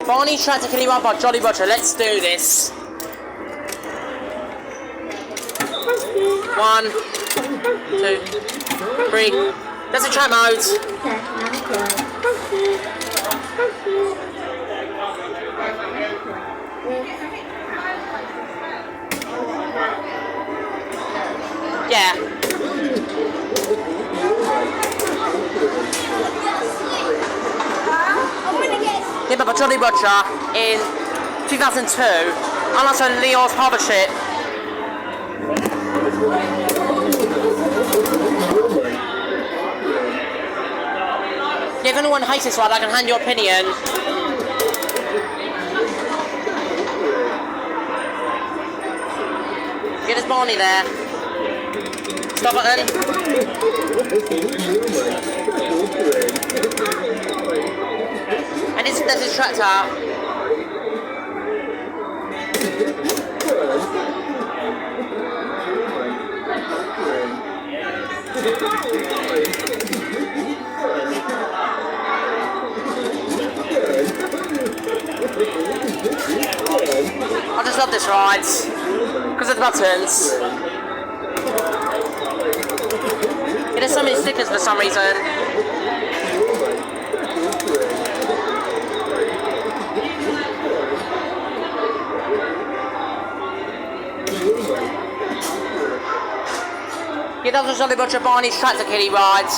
Barney's Tractor Kiddie ride by Jolly Roger. Let's do this. 1, 2, 3. That's the track mode. Yeah. Yeah, but by Jolly Roger in 2002, and also Leo's partnership. Yeah, if anyone hates this ride, I can hand your opinion. Yeah, there's Barney there. Stop button. And there's his tractor. I just love this ride because of the buttons. Yeah, there's so many stickers for some reason. Yeah, that was Jolly Roger Barney's Tractor Kiddie ride.